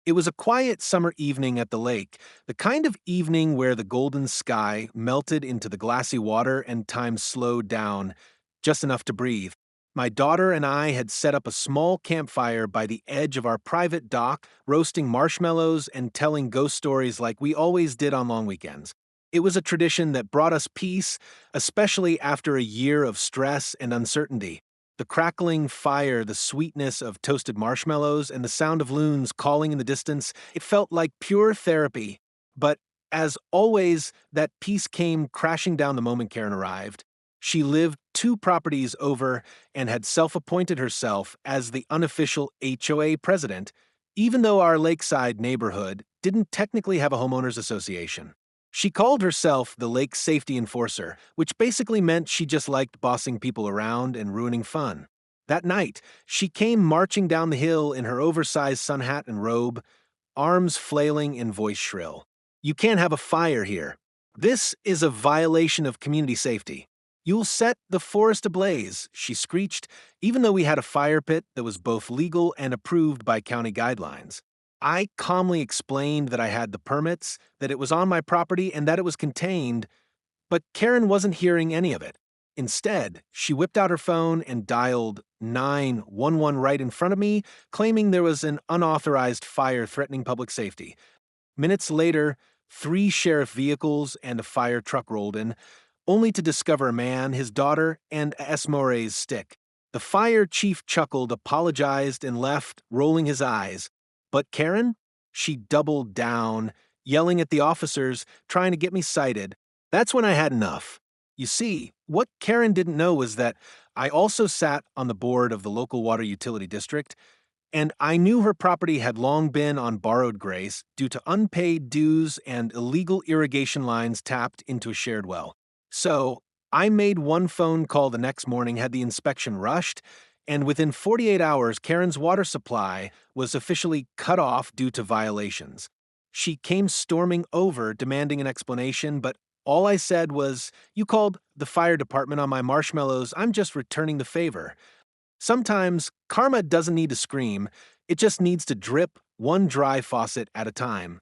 It was a quiet summer evening at the lake, the kind of evening where the golden sky melted into the glassy water and time slowed down just enough to breathe. My daughter and I had set up a small campfire by the edge of our private dock, roasting marshmallows and telling ghost stories like we always did on long weekends. It was a tradition that brought us peace, especially after a year of stress and uncertainty. The crackling fire, the sweetness of toasted marshmallows, and the sound of loons calling in the distance, it felt like pure therapy. But as always, that peace came crashing down the moment Karen arrived. She lived two properties over and had self appointed herself as the unofficial HOA president, even though our lakeside neighborhood didn't technically have a homeowners association. She called herself the Lake Safety Enforcer, which basically meant she just liked bossing people around and ruining fun. That night, she came marching down the hill in her oversized sun hat and robe, arms flailing and voice shrill. "You can't have a fire here. This is a violation of community safety. You'll set the forest ablaze," she screeched, even though we had a fire pit that was both legal and approved by county guidelines. I calmly explained that I had the permits, that it was on my property, and that it was contained, but Karen wasn't hearing any of it. Instead, she whipped out her phone and dialed 911 right in front of me, claiming there was an unauthorized fire threatening public safety. Minutes later, three sheriff vehicles and a fire truck rolled in, only to discover a man, his daughter, and a Esmore's stick. The fire chief chuckled, apologized, and left, rolling his eyes. But Karen? She doubled down, yelling at the officers, trying to get me cited. That's when I had enough. You see, what Karen didn't know was that I also sat on the board of the local water utility district, and I knew her property had long been on borrowed grace due to unpaid dues and illegal irrigation lines tapped into a shared well. So, I made one phone call the next morning, had the inspection rushed, and within 48 hours, Karen's water supply was officially cut off due to violations. She came storming over, demanding an explanation, but all I said was, "You called the fire department on my marshmallows. I'm just returning the favor." Sometimes karma doesn't need to scream, it just needs to drip one dry faucet at a time.